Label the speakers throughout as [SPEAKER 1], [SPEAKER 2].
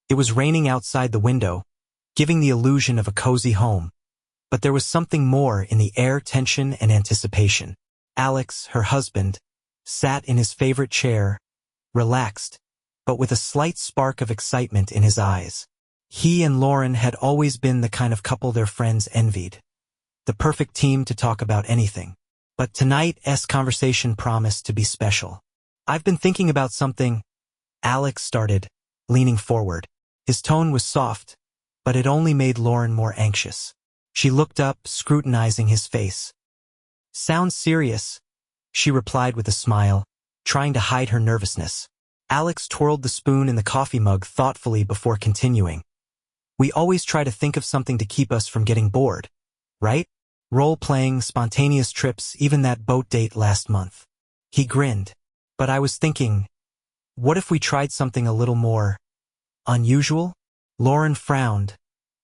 [SPEAKER 1] It was raining outside the window, giving the illusion of a cozy home. But there was something more in the air, tension and anticipation. Alex, her husband, sat in his favorite chair, relaxed, but with a slight spark of excitement in his eyes. He and Lauren had always been the kind of couple their friends envied. The perfect team to talk about anything. But tonight's conversation promised to be special. "I've been thinking about something," Alex started, leaning forward. His tone was soft, but it only made Lauren more anxious. She looked up, scrutinizing his face. "Sounds serious," she replied with a smile, trying to hide her nervousness. Alex twirled the spoon in the coffee mug thoughtfully before continuing. "We always try to think of something to keep us from getting bored, right? Role-playing, spontaneous trips, even that boat date last month." He grinned. "But I was thinking, what if we tried something a little more unusual?" Lauren frowned,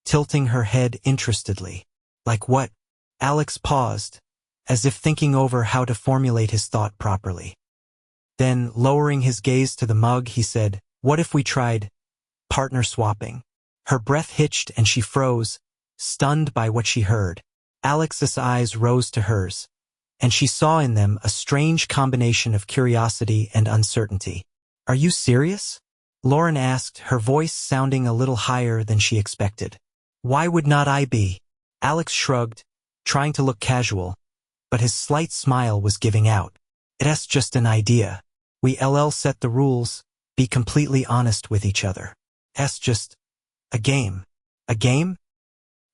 [SPEAKER 1] tilting her head interestedly. "Like what?" Alex paused, as if thinking over how to formulate his thought properly. Then, lowering his gaze to the mug, he said, "What if we tried partner swapping?" Her breath hitched and she froze, stunned by what she heard. Alex's eyes rose to hers, and she saw in them a strange combination of curiosity and uncertainty. "Are you serious?" Lauren asked, her voice sounding a little higher than she expected. "Why would not I be?" Alex shrugged, trying to look casual, but his slight smile was giving out. "It's just an idea. We'll set the rules, be completely honest with each other. It's just a game." "A game?"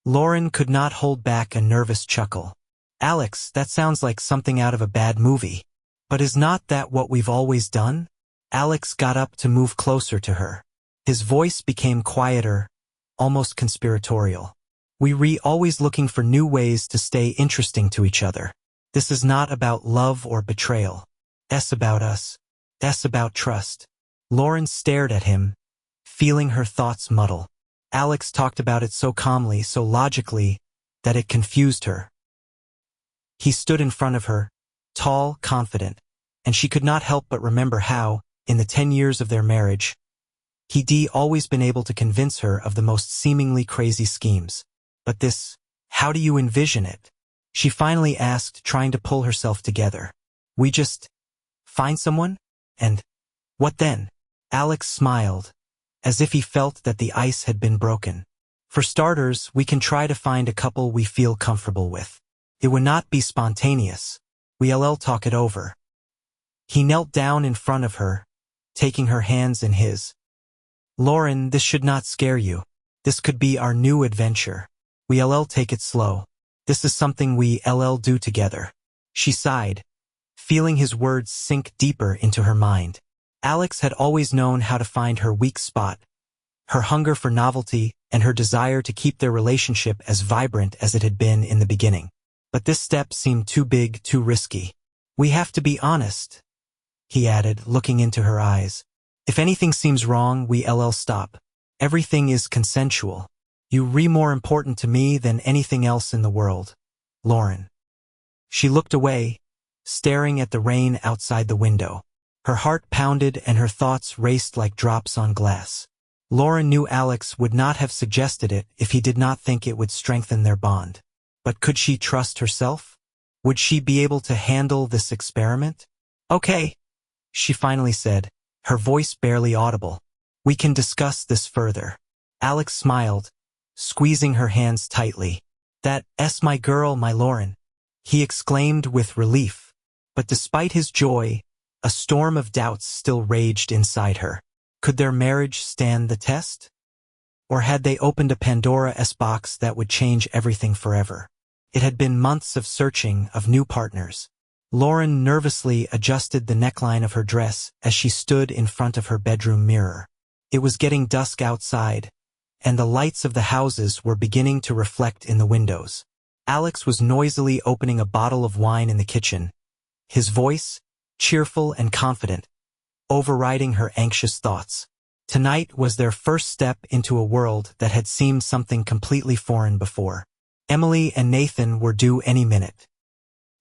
[SPEAKER 1] Lauren could not hold back a nervous chuckle. "Alex, that sounds like something out of a bad movie. But is not that what we've always done?" Alex got up to move closer to her. His voice became quieter, almost conspiratorial. "We're always looking for new ways to stay interesting to each other. This is not about love or betrayal. It's about us. It's about trust." Lauren stared at him, feeling her thoughts muddle. Alex talked about it so calmly, so logically, that it confused her. He stood in front of her, tall, confident, and she could not help but remember how, in the 10 years of their marriage, he'd always been able to convince her of the most seemingly crazy schemes. "But this, how do you envision it?" she finally asked, trying to pull herself together. "We just find someone? And what then?" Alex smiled, as if he felt that the ice had been broken. "For starters, we can try to find a couple we feel comfortable with. It would not be spontaneous. We'll talk it over." He knelt down in front of her, taking her hands in his. "Lauren, this should not scare you. This could be our new adventure. We'll take it slow. This is something we'll do together." She sighed, feeling his words sink deeper into her mind. Alex had always known how to find her weak spot, her hunger for novelty and her desire to keep their relationship as vibrant as it had been in the beginning. But this step seemed too big, too risky. "We have to be honest," he added, looking into her eyes. "If anything seems wrong, we'll stop. Everything is consensual. You're more important to me than anything else in the world, Lauren." She looked away, staring at the rain outside the window. Her heart pounded and her thoughts raced like drops on glass. Lauren knew Alex would not have suggested it if he did not think it would strengthen their bond. But could she trust herself? Would she be able to handle this experiment? "Okay," she finally said, her voice barely audible. "We can discuss this further." Alex smiled, squeezing her hands tightly. "That's my girl, my Lauren," he exclaimed with relief. But despite his joy, a storm of doubts still raged inside her. Could their marriage stand the test? Or had they opened a Pandora's box that would change everything forever? It had been months of searching, of new partners. Lauren nervously adjusted the neckline of her dress as she stood in front of her bedroom mirror. It was getting dusk outside, and the lights of the houses were beginning to reflect in the windows. Alex was noisily opening a bottle of wine in the kitchen, his voice, cheerful and confident, overriding her anxious thoughts. Tonight was their first step into a world that had seemed something completely foreign before. Emily and Nathan were due any minute.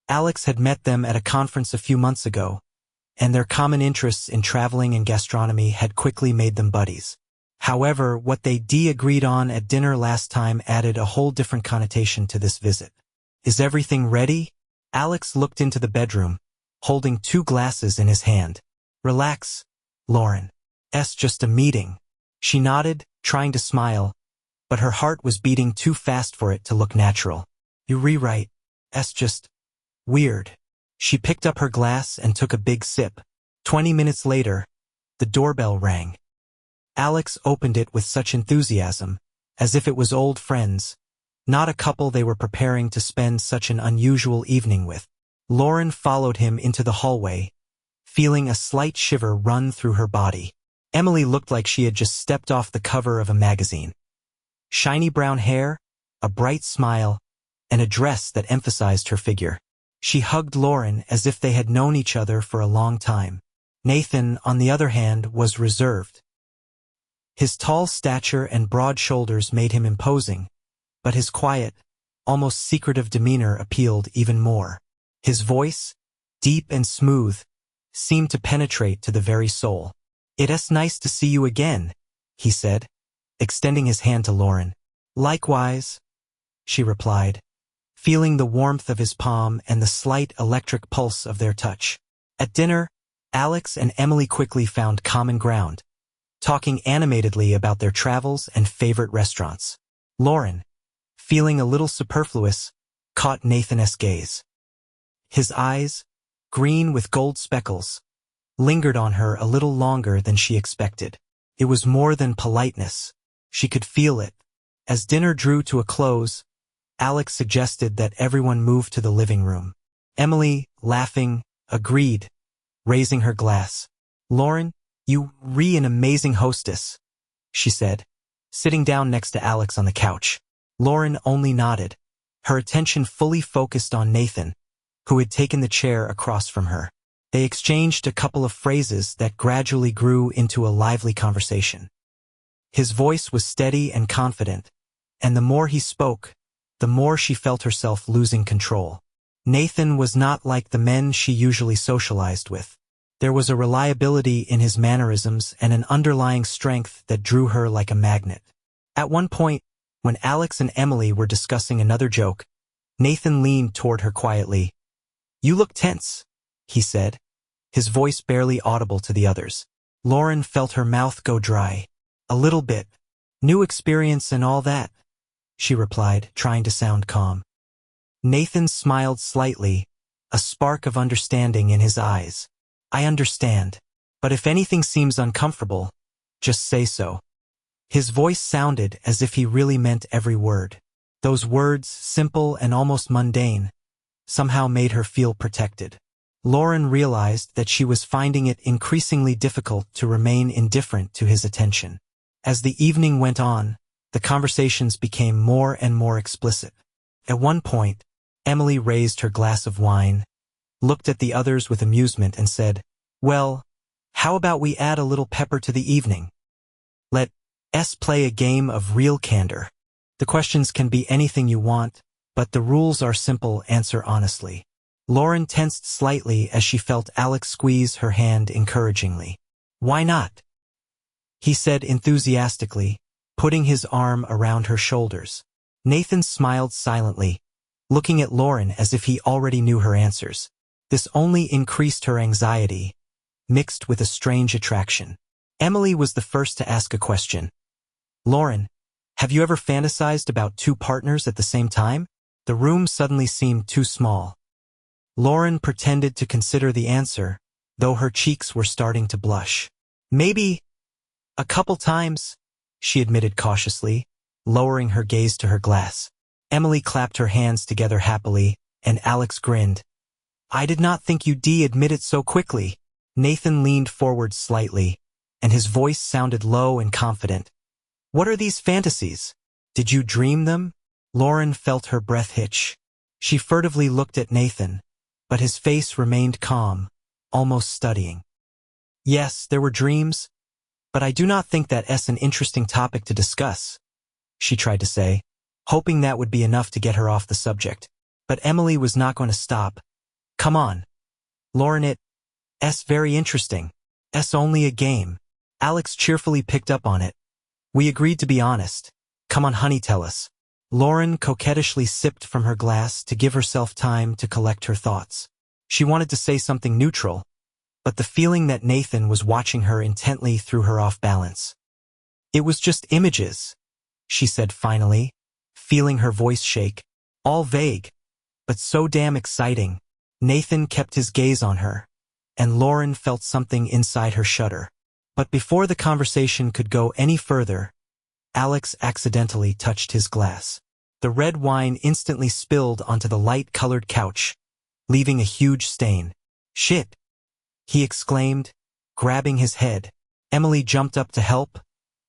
[SPEAKER 1] Alex had met them at a conference a few months ago, and their common interests in traveling and gastronomy had quickly made them buddies. However, what they agreed on at dinner last time added a whole different connotation to this visit. Is everything ready? Alex looked into the bedroom, holding 2 glasses in his hand. Relax, Lauren. It's just a meeting. She nodded, trying to smile, but her heart was beating too fast for it to look natural. You rewrite. It's just weird. She picked up her glass and took a big sip. 20 minutes later, the doorbell rang. Alex opened it with such enthusiasm, as if it was old friends, not a couple they were preparing to spend such an unusual evening with. Lauren followed him into the hallway, feeling a slight shiver run through her body. Emily looked like she had just stepped off the cover of a magazine. Shiny brown hair, a bright smile, and a dress that emphasized her figure. She hugged Lauren as if they had known each other for a long time. Nathan, on the other hand, was reserved. His tall stature and broad shoulders made him imposing, but his quiet, almost secretive demeanor appealed even more. His voice, deep and smooth, seemed to penetrate to the very soul. "It's nice to see you again," he said, extending his hand to Lauren. "Likewise," she replied, feeling the warmth of his palm and the slight electric pulse of their touch. At dinner, Alex and Emily quickly found common ground, talking animatedly about their travels and favorite restaurants. Lauren, feeling a little superfluous, caught Nathan's gaze. His eyes, green with gold speckles, lingered on her a little longer than she expected. It was more than politeness. She could feel it. As dinner drew to a close, Alex suggested that everyone move to the living room. Emily, laughing, agreed, raising her glass. "Lauren, you re an amazing hostess," she said, sitting down next to Alex on the couch. Lauren only nodded, her attention fully focused on Nathan, who had taken the chair across from her. They exchanged a couple of phrases that gradually grew into a lively conversation. His voice was steady and confident, and the more he spoke, the more she felt herself losing control. Nathan was not like the men she usually socialized with. There was a reliability in his mannerisms and an underlying strength that drew her like a magnet. At one point, when Alex and Emily were discussing another joke, Nathan leaned toward her quietly. "You look tense," he said, his voice barely audible to the others. Lauren felt her mouth go dry. "A little bit. New experience and all that," she replied, trying to sound calm. Nathan smiled slightly, a spark of understanding in his eyes. "I understand. But if anything seems uncomfortable, just say so." His voice sounded as if he really meant every word. Those words, simple and almost mundane, somehow made her feel protected. Lauren realized that she was finding it increasingly difficult to remain indifferent to his attention. As the evening went on, the conversations became more and more explicit. At one point, Emily raised her glass of wine, looked at the others with amusement and said, "Well, how about we add a little pepper to the evening? Let's play a game of real candor. The questions can be anything you want, but the rules are simple. Answer honestly." Lauren tensed slightly as she felt Alex squeeze her hand encouragingly. "Why not?" he said enthusiastically, putting his arm around her shoulders. Nathan smiled silently, looking at Lauren as if he already knew her answers. This only increased her anxiety, mixed with a strange attraction. Emily was the first to ask a question. "Lauren, have you ever fantasized about 2 partners at the same time?" The room suddenly seemed too small. Lauren pretended to consider the answer, though her cheeks were starting to blush. "Maybe a couple times," she admitted cautiously, lowering her gaze to her glass. Emily clapped her hands together happily, and Alex grinned. "I did not think you'd admit it so quickly." Nathan leaned forward slightly, and his voice sounded low and confident. "What are these fantasies? Did you dream them?" Lauren felt her breath hitch. She furtively looked at Nathan, but his face remained calm, almost studying. "Yes, there were dreams, but I do not think that's an interesting topic to discuss," she tried to say, hoping that would be enough to get her off the subject. But Emily was not going to stop. "Come on, Lauren, it's very interesting. It's only a game." Alex cheerfully picked up on it, We agreed to be honest. Come on, honey, tell us. Lauren coquettishly sipped from her glass to give herself time to collect her thoughts. She wanted to say something neutral, but the feeling that Nathan was watching her intently threw her off balance. It was just images, she said finally, feeling her voice shake. All vague, but so damn exciting. Nathan kept his gaze on her, and Lauren felt something inside her shudder. But before the conversation could go any further, Alex accidentally touched his glass. The red wine instantly spilled onto the light-colored couch, leaving a huge stain. Shit! He exclaimed, grabbing his head. Emily jumped up to help,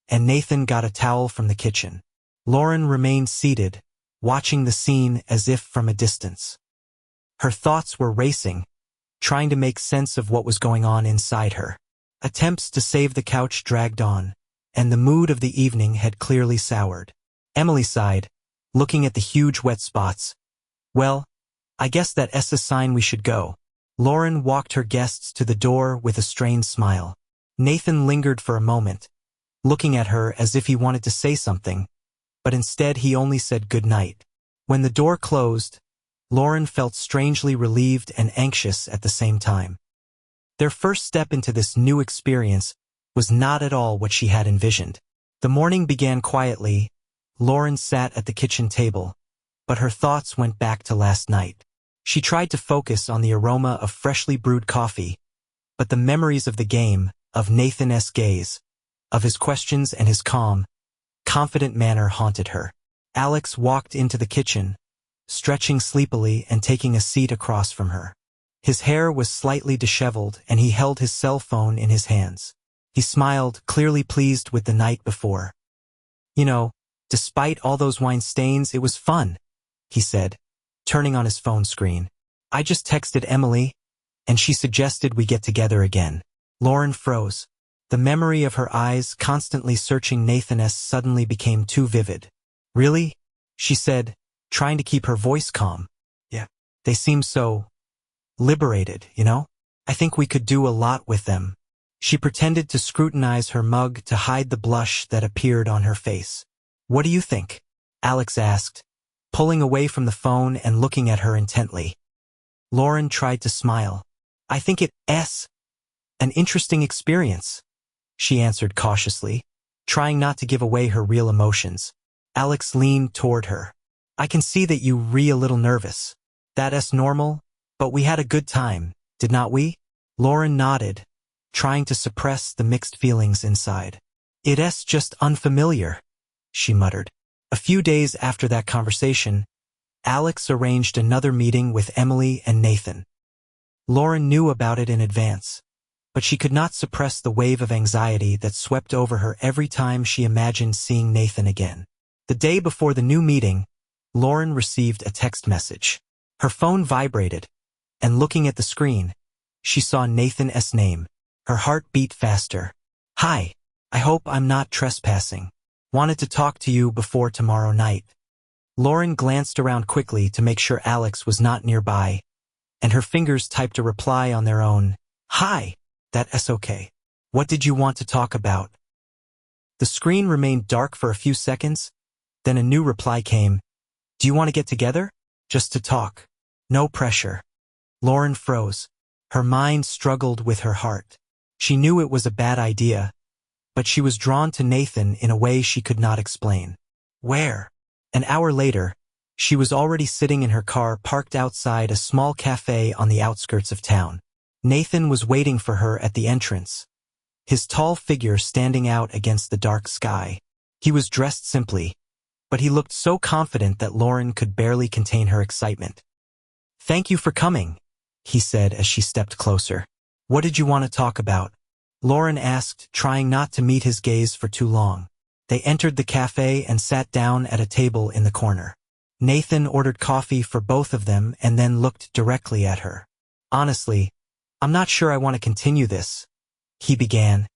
[SPEAKER 1] and Nathan got a towel from the kitchen. Lauren remained seated, watching the scene as if from a distance. Her thoughts were racing, trying to make sense of what was going on inside her. Attempts to save the couch dragged on, and the mood of the evening had clearly soured. Emily sighed, looking at the huge wet spots. Well, I guess that's a sign we should go. Lauren walked her guests to the door with a strained smile. Nathan lingered for a moment, looking at her as if he wanted to say something, but instead he only said good night. When the door closed, Lauren felt strangely relieved and anxious at the same time. Their first step into this new experience was not at all what she had envisioned. The morning began quietly. Lauren sat at the kitchen table, but her thoughts went back to last night. She tried to focus on the aroma of freshly brewed coffee, but the memories of the game, of Nathan's gaze, of his questions and his calm, confident manner haunted her. Alex walked into the kitchen, stretching sleepily and taking a seat across from her. His hair was slightly disheveled and he held his cell phone in his hands. He smiled, clearly pleased with the night before. You know, despite all those wine stains, it was fun, he said, turning on his phone screen. I just texted Emily, and she suggested we get together again. Lauren froze. The memory of her eyes constantly searching Nathan's suddenly became too vivid. Really? She said, trying to keep her voice calm. Yeah. They seem so liberated, you know? I think we could do a lot with them. She pretended to scrutinize her mug to hide the blush that appeared on her face. What do you think? Alex asked, pulling away from the phone and looking at her intently. Lauren tried to smile. I think it's an interesting experience, she answered cautiously, trying not to give away her real emotions. Alex leaned toward her. I can see that you a little nervous. That's normal, but we had a good time, did not we? Lauren nodded, trying to suppress the mixed feelings inside. It's just unfamiliar, she muttered. A few days after that conversation, Alex arranged another meeting with Emily and Nathan. Lauren knew about it in advance, but she could not suppress the wave of anxiety that swept over her every time she imagined seeing Nathan again. The day before the new meeting, Lauren received a text message. Her phone vibrated, and looking at the screen, she saw Nathan's name. Her heart beat faster. Hi, I hope I'm not trespassing. Wanted to talk to you before tomorrow night. Lauren glanced around quickly to make sure Alex was not nearby, and her fingers typed a reply on their own. Hi, that's okay. What did you want to talk about? The screen remained dark for a few seconds, then a new reply came. Do you want to get together? Just to talk. No pressure. Lauren froze. Her mind struggled with her heart. She knew it was a bad idea, but she was drawn to Nathan in a way she could not explain. Where? An hour later, she was already sitting in her car parked outside a small cafe on the outskirts of town. Nathan was waiting for her at the entrance, his tall figure standing out against the dark sky. He was dressed simply, but he looked so confident that Lauren could barely contain her excitement. Thank you for coming, he said as she stepped closer. What did you want to talk about? Lauren asked, trying not to meet his gaze for too long. They entered the cafe and sat down at a table in the corner. Nathan ordered coffee for both of them and then looked directly at her. Honestly, I'm not sure I want to continue this, he began,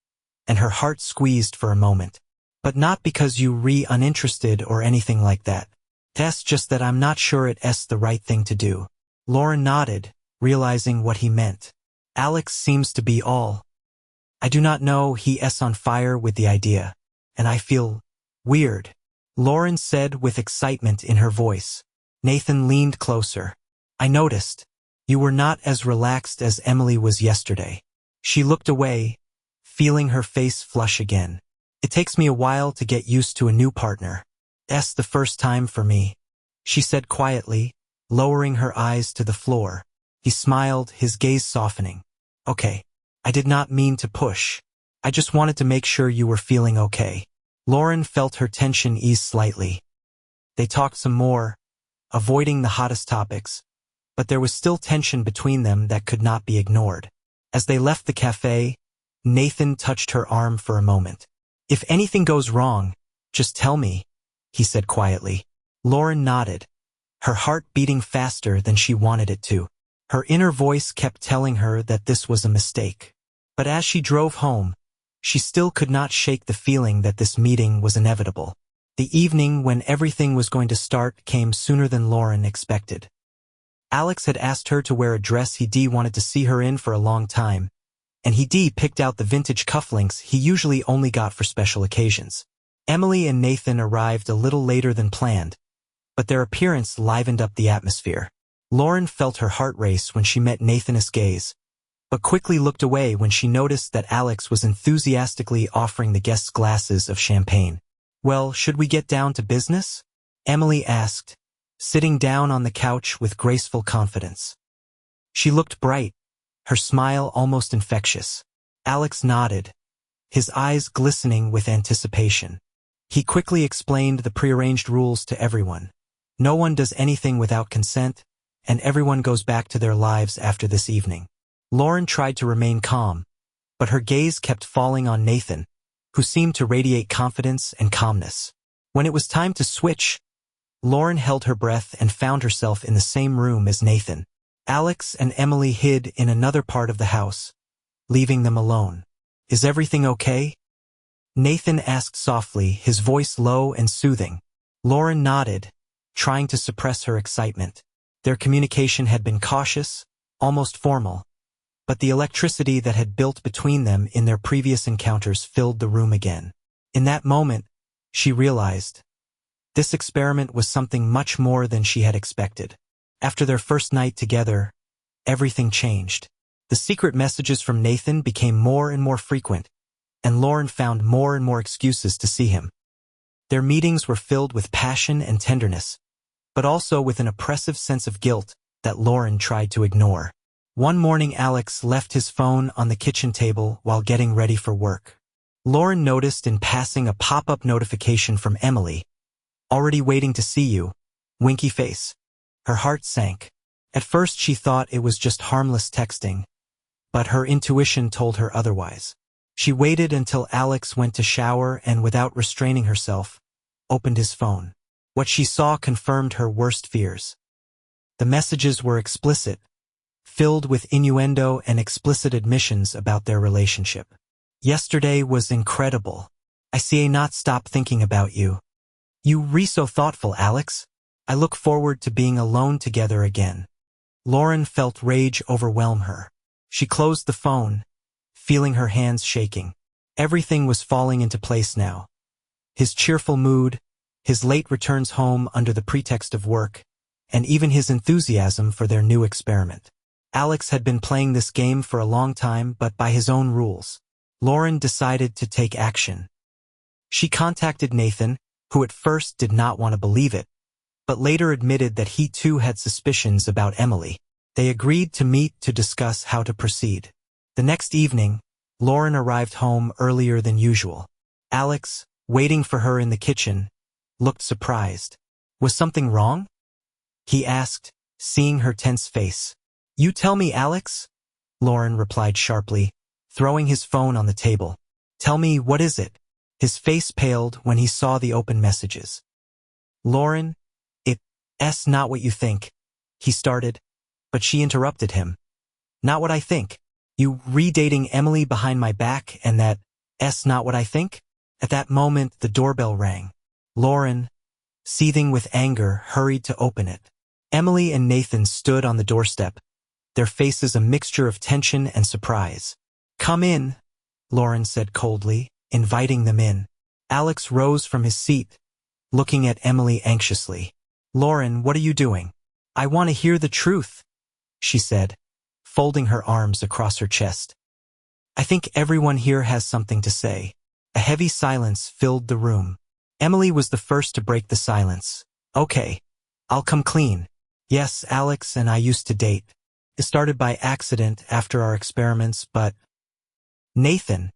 [SPEAKER 1] and her heart squeezed for a moment. But not because you uninterested or anything like that. That's just that I'm not sure it's the right thing to do. Lauren nodded, realizing what he meant. Alex seems to be all. I do not know, he is on fire with the idea. and I feel weird," Lauren said with excitement in her voice. Nathan leaned closer. "I noticed. You were not as relaxed as Emily was yesterday." She looked away, feeling her face flush again. "It takes me a while to get used to a new partner. It's the first time for me," she said quietly, lowering her eyes to the floor. He smiled, his gaze softening. "Okay. I did not mean to push. I just wanted to make sure you were feeling okay." Lauren felt her tension ease slightly. They talked some more, avoiding the hottest topics, but there was still tension between them that could not be ignored. As they left the cafe, Nathan touched her arm for a moment. "If anything goes wrong, just tell me," he said quietly. Lauren nodded, her heart beating faster than she wanted it to. Her inner voice kept telling her that this was a mistake. But as she drove home, she still could not shake the feeling that this meeting was inevitable. The evening when everything was going to start came sooner than Lauren expected. Alex had asked her to wear a dress he wanted to see her in for a long time, and he picked out the vintage cufflinks he usually only got for special occasions. Emily and Nathan arrived a little later than planned, but their appearance livened up the atmosphere. Lauren felt her heart race when she met Nathan's gaze, but quickly looked away when she noticed that Alex was enthusiastically offering the guests glasses of champagne. "Well, should we get down to business?" Emily asked, sitting down on the couch with graceful confidence. She looked bright, her smile almost infectious. Alex nodded, his eyes glistening with anticipation. He quickly explained the prearranged rules to everyone. No one does anything without consent, and everyone goes back to their lives after this evening. Lauren tried to remain calm, but her gaze kept falling on Nathan, who seemed to radiate confidence and calmness. When it was time to switch, Lauren held her breath and found herself in the same room as Nathan. Alex and Emily hid in another part of the house, leaving them alone. "Is everything okay?" Nathan asked softly, his voice low and soothing. Lauren nodded, trying to suppress her excitement. Their communication had been cautious, almost formal, but the electricity that had built between them in their previous encounters filled the room again. In that moment, she realized this experiment was something much more than she had expected. After their first night together, everything changed. The secret messages from Nathan became more and more frequent, and Lauren found more and more excuses to see him. Their meetings were filled with passion and tenderness, but also with an oppressive sense of guilt that Lauren tried to ignore. One morning, Alex left his phone on the kitchen table while getting ready for work. Lauren noticed in passing a pop-up notification from Emily. "Already waiting to see you," winky face. Her heart sank. At first she thought it was just harmless texting, but her intuition told her otherwise. She waited until Alex went to shower and, without restraining herself, opened his phone. What she saw confirmed her worst fears. The messages were explicit, filled with innuendo and explicit admissions about their relationship. "Yesterday was incredible. I see not stop thinking about you. You re so thoughtful, Alex. I look forward to being alone together again." Lauren felt rage overwhelm her. She closed the phone, feeling her hands shaking. Everything was falling into place now. His cheerful mood, his late returns home under the pretext of work, and even his enthusiasm for their new experiment. Alex had been playing this game for a long time, but by his own rules. Lauren decided to take action. She contacted Nathan, who at first did not want to believe it, but later admitted that he too had suspicions about Emily. They agreed to meet to discuss how to proceed. The next evening, Lauren arrived home earlier than usual. Alex, waiting for her in the kitchen, looked surprised. "Was something wrong?" he asked, seeing her tense face. "You tell me, Alex," Lauren replied sharply, throwing his phone on the table. "Tell me, what is it?" His face paled when he saw the open messages. "Lauren, it's not what you think," he started, but she interrupted him. "Not what I think? You redating Emily behind my back, and that's not what I think?" At that moment, the doorbell rang. Lauren, seething with anger, hurried to open it. Emily and Nathan stood on the doorstep, their faces a mixture of tension and surprise. "Come in," Lauren said coldly, inviting them in. Alex rose from his seat, looking at Emily anxiously. "Lauren, what are you doing?" "I want to hear the truth," she said, folding her arms across her chest. "I think everyone here has something to say." A heavy silence filled the room. Emily was the first to break the silence. "Okay, I'll come clean. Yes, Alex and I used to date. It started by accident after our experiments, but—" Nathan,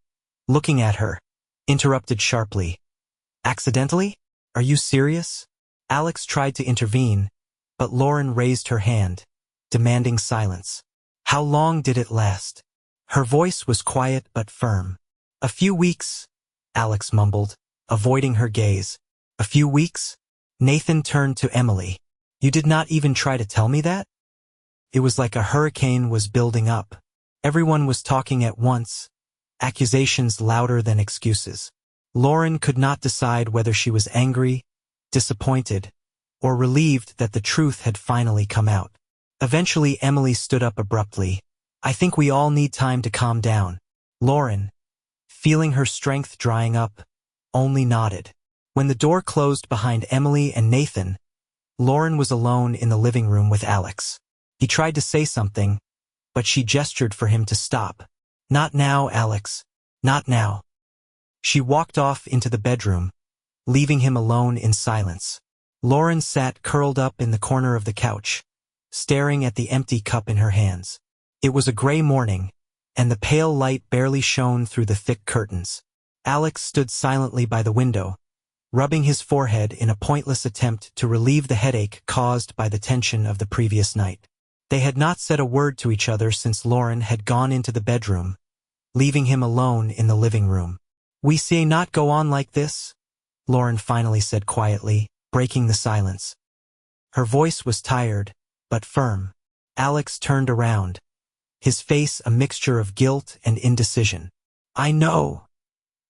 [SPEAKER 1] looking at her, interrupted sharply. "Accidentally? Are you serious?" Alex tried to intervene, but Lauren raised her hand, demanding silence. "How long did it last?" Her voice was quiet but firm. "A few weeks," Alex mumbled, avoiding her gaze. "A few weeks?" Nathan turned to Emily. "You did not even try to tell me that?" It was like a hurricane was building up. Everyone was talking at once, accusations louder than excuses. Lauren could not decide whether she was angry, disappointed, or relieved that the truth had finally come out. Eventually, Emily stood up abruptly. "I think we all need time to calm down." Lauren, feeling her strength drying up, only nodded. When the door closed behind Emily and Nathan, Lauren was alone in the living room with Alex. He tried to say something, but she gestured for him to stop. "Not now, Alex. Not now." She walked off into the bedroom, leaving him alone in silence. Lauren sat curled up in the corner of the couch, staring at the empty cup in her hands. It was a gray morning, and the pale light barely shone through the thick curtains. Alex stood silently by the window, rubbing his forehead in a pointless attempt to relieve the headache caused by the tension of the previous night. They had not said a word to each other since Lauren had gone into the bedroom, leaving him alone in the living room. "We say not go on like this," Lauren finally said quietly, breaking the silence. Her voice was tired, but firm. Alex turned around, his face a mixture of guilt and indecision. "I know,"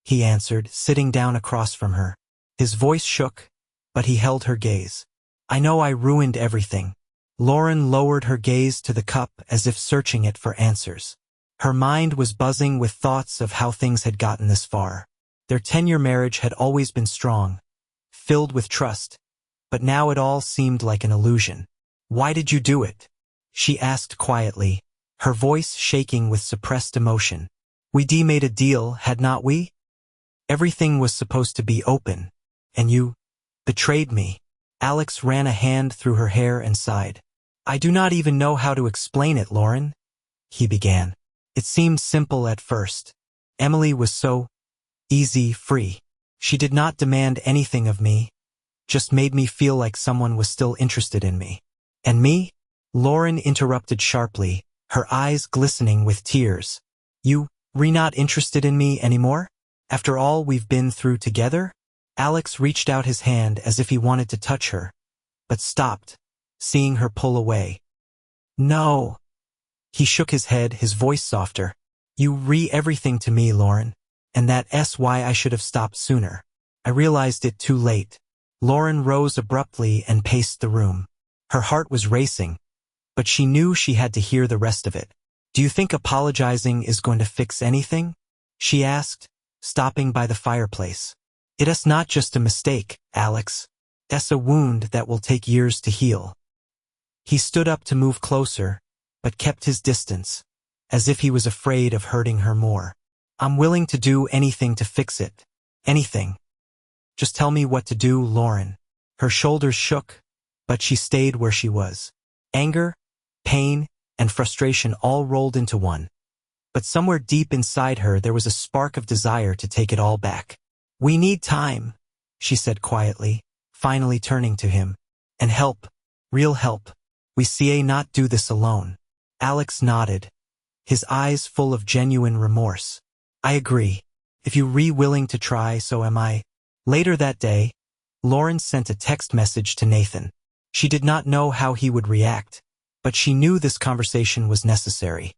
[SPEAKER 1] he answered, sitting down across from her. His voice shook, but he held her gaze. "I know I ruined everything." Lauren lowered her gaze to the cup as if searching it for answers. Her mind was buzzing with thoughts of how things had gotten this far. Their 10-year marriage had always been strong, filled with trust, but now it all seemed like an illusion. "Why did you do it?" she asked quietly, her voice shaking with suppressed emotion. "We made a deal, had not we? Everything was supposed to be open, and you betrayed me." Alex ran a hand through her hair and sighed. "I do not even know how to explain it, Lauren," he began. "It seemed simple at first. Emily was so easy, free. She did not demand anything of me, just made me feel like someone was still interested in me." "And me?" Lauren interrupted sharply, her eyes glistening with tears. "You not interested in me anymore? After all we've been through together?" Alex reached out his hand as if he wanted to touch her, but stopped, seeing her pull away. "No." He shook his head, his voice softer. "You everything to me, Lauren, and that's why I should have stopped sooner. I realized it too late." Lauren rose abruptly and paced the room. Her heart was racing, but she knew she had to hear the rest of it. "Do you think apologizing is going to fix anything?" she asked, stopping by the fireplace. "It's not just a mistake, Alex. It's a wound that will take years to heal." He stood up to move closer, but kept his distance, as if he was afraid of hurting her more. "I'm willing to do anything to fix it. Anything. Just tell me what to do, Lauren." Her shoulders shook, but she stayed where she was. Anger, pain, and frustration all rolled into one. But somewhere deep inside her there was a spark of desire to take it all back. "We need time," she said quietly, finally turning to him. "And help. Real help. We not do this alone." Alex nodded, his eyes full of genuine remorse. "I agree. If you willing to try, so am I." Later that day, Lauren sent a text message to Nathan. She did not know how he would react, but she knew this conversation was necessary.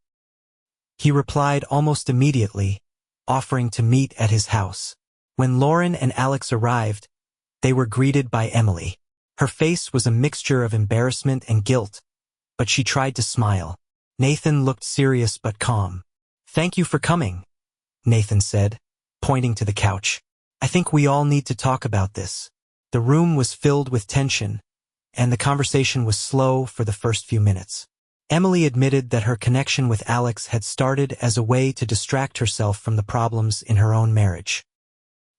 [SPEAKER 1] He replied almost immediately, offering to meet at his house. When Lauren and Alex arrived, they were greeted by Emily. Her face was a mixture of embarrassment and guilt, but she tried to smile. Nathan looked serious but calm. "Thank you for coming," Nathan said, pointing to the couch. I think we all need to talk about this. The room was filled with tension, and the conversation was slow for the first few minutes. Emily admitted that her connection with Alex had started as a way to distract herself from the problems in her own marriage.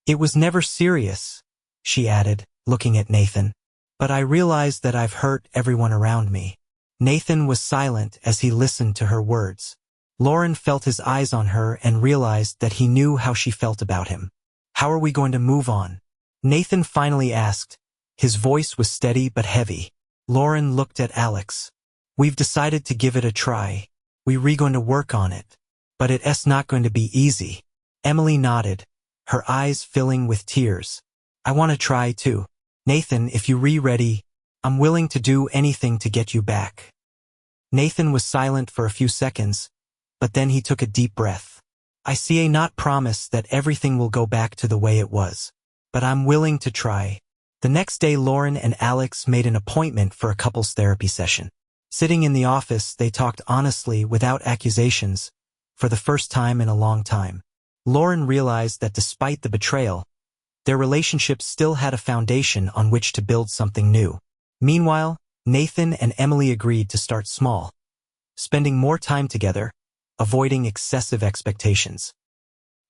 [SPEAKER 1] It was never serious, she added, looking at Nathan. But I realized that I've hurt everyone around me. Nathan was silent as he listened to her words. Lauren felt his eyes on her and realized that he knew how she felt about him. How are we going to move on? Nathan finally asked. His voice was steady but heavy. Lauren looked at Alex. We've decided to give it a try. We're going to work on it. But it's not going to be easy. Emily nodded, her eyes filling with tears. I want to try too. Nathan, if you're ready, I'm willing to do anything to get you back. Nathan was silent for a few seconds, but then he took a deep breath. I see not promise that everything will go back to the way it was, but I'm willing to try. The next day, Lauren and Alex made an appointment for a couples therapy session. Sitting in the office, they talked honestly without accusations, for the first time in a long time. Lauren realized that despite the betrayal, their relationship still had a foundation on which to build something new. Meanwhile, Nathan and Emily agreed to start small, spending more time together, avoiding excessive expectations.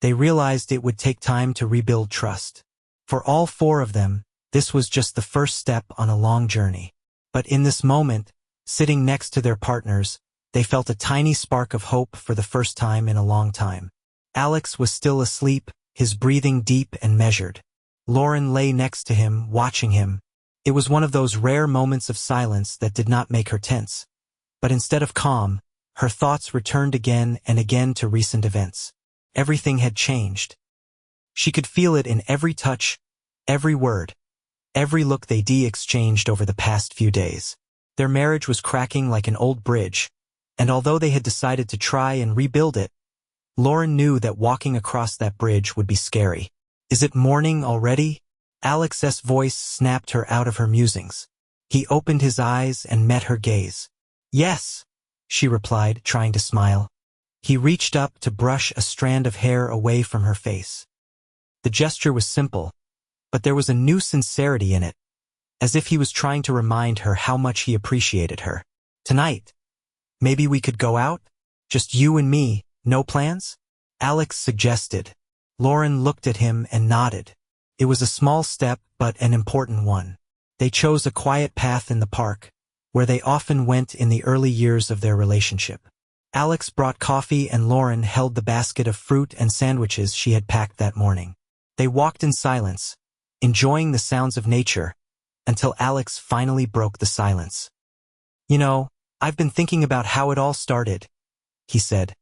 [SPEAKER 1] They realized it would take time to rebuild trust. For all four of them, this was just the first step on a long journey. But in this moment, sitting next to their partners, they felt a tiny spark of hope for the first time in a long time. Alex was still asleep, his breathing deep and measured. Lauren lay next to him, watching him. It was one of those rare moments of silence that did not make her tense. But instead of calm, her thoughts returned again and again to recent events. Everything had changed. She could feel it in every touch, every word, every look they exchanged over the past few days. Their marriage was cracking like an old bridge, and although they had decided to try and rebuild it, Lauren knew that walking across that bridge would be scary. Is it morning already? Alex's voice snapped her out of her musings. He opened his eyes and met her gaze. Yes, she replied, trying to smile. He reached up to brush a strand of hair away from her face. The gesture was simple, but there was a new sincerity in it, as if he was trying to remind her how much he appreciated her. Tonight, maybe we could go out? Just you and me, no plans? Alex suggested. Lauren looked at him and nodded. It was a small step, but an important one. They chose a quiet path in the park, where they often went in the early years of their relationship. Alex brought coffee and Lauren held the basket of fruit and sandwiches she had packed that morning. They walked in silence, enjoying the sounds of nature, until Alex finally broke the silence. You know, I've been thinking about how it all started, he said,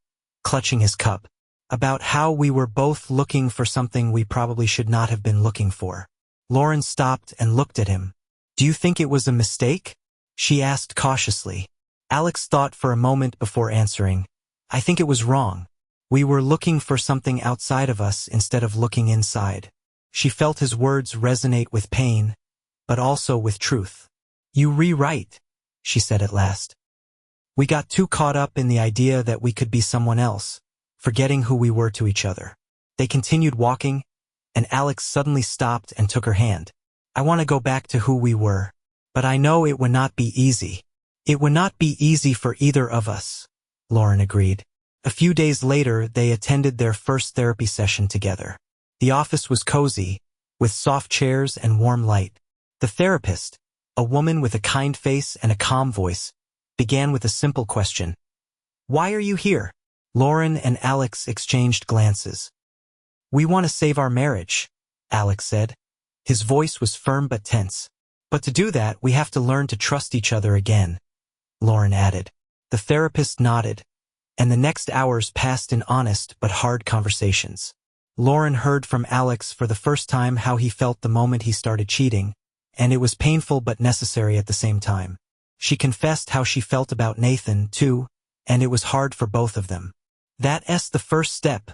[SPEAKER 1] clutching his cup. About how we were both looking for something we probably should not have been looking for. Lauren stopped and looked at him. Do you think it was a mistake? She asked cautiously. Alex thought for a moment before answering. I think it was wrong. We were looking for something outside of us instead of looking inside. She felt his words resonate with pain, but also with truth. You're right, she said at last. We got too caught up in the idea that we could be someone else, forgetting who we were to each other. They continued walking, and Alex suddenly stopped and took her hand. I want to go back to who we were, but I know it would not be easy. It would not be easy for either of us, Lauren agreed. A few days later, they attended their first therapy session together. The office was cozy, with soft chairs and warm light. The therapist, a woman with a kind face and a calm voice, began with a simple question. Why are you here? Lauren and Alex exchanged glances. We want to save our marriage, Alex said. His voice was firm but tense. But to do that, we have to learn to trust each other again, Lauren added. The therapist nodded, and the next hours passed in honest but hard conversations. Lauren heard from Alex for the first time how he felt the moment he started cheating, and it was painful but necessary at the same time. She confessed how she felt about Nathan, too, and it was hard for both of them. That's the first step,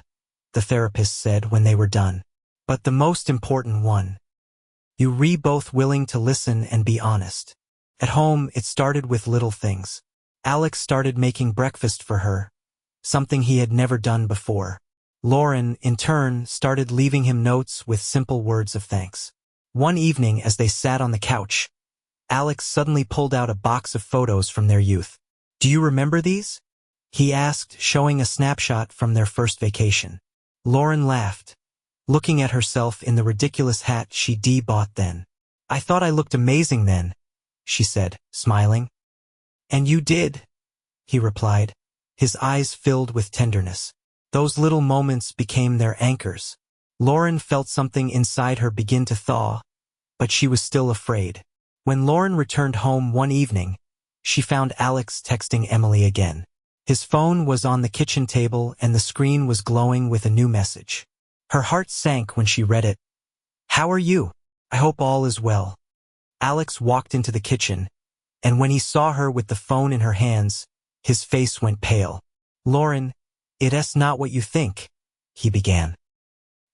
[SPEAKER 1] the therapist said when they were done. But the most important one. You're both willing to listen and be honest. At home, it started with little things. Alex started making breakfast for her, something he had never done before. Lauren, in turn, started leaving him notes with simple words of thanks. One evening, as they sat on the couch, Alex suddenly pulled out a box of photos from their youth. "Do you remember these?" he asked, showing a snapshot from their first vacation. Lauren laughed, looking at herself in the ridiculous hat she'd bought then. "I thought I looked amazing then," she said, smiling. "And you did," he replied, his eyes filled with tenderness. Those little moments became their anchors. Lauren felt something inside her begin to thaw, but she was still afraid. When Lauren returned home one evening, she found Alex texting Emily again. His phone was on the kitchen table and the screen was glowing with a new message. Her heart sank when she read it. "How are you? I hope all is well." Alex walked into the kitchen, and when he saw her with the phone in her hands, his face went pale. "Lauren, it's not what you think," he began.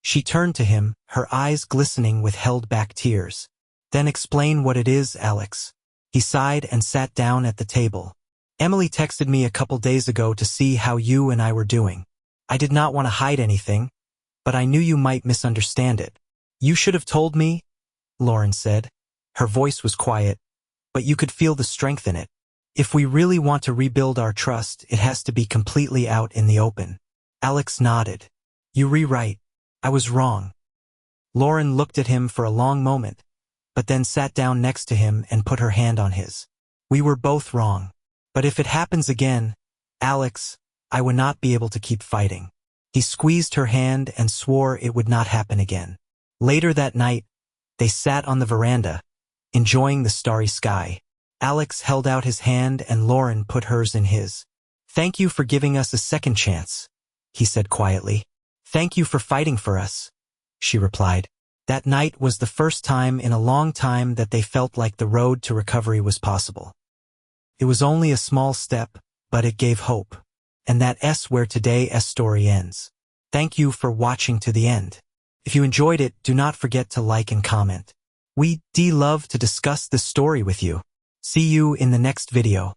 [SPEAKER 1] She turned to him, her eyes glistening with held-back tears. "Then explain what it is, Alex." He sighed and sat down at the table. "Emily texted me a couple days ago to see how you and I were doing. I did not want to hide anything, but I knew you might misunderstand it." "You should have told me," Lauren said. Her voice was quiet, but you could feel the strength in it. "If we really want to rebuild our trust, it has to be completely out in the open." Alex nodded. "You're right. I was wrong." Lauren looked at him for a long moment, but then sat down next to him and put her hand on his. "We were both wrong. But if it happens again, Alex, I would not be able to keep fighting." He squeezed her hand and swore it would not happen again. Later that night, they sat on the veranda, enjoying the starry sky. Alex held out his hand and Lauren put hers in his. "Thank you for giving us a second chance," he said quietly. "Thank you for fighting for us," she replied. That night was the first time in a long time that they felt like the road to recovery was possible. It was only a small step, but it gave hope. And that's where today's story ends. Thank you for watching to the end. If you enjoyed it, do not forget to like and comment. We'd love to discuss this story with you. See you in the next video.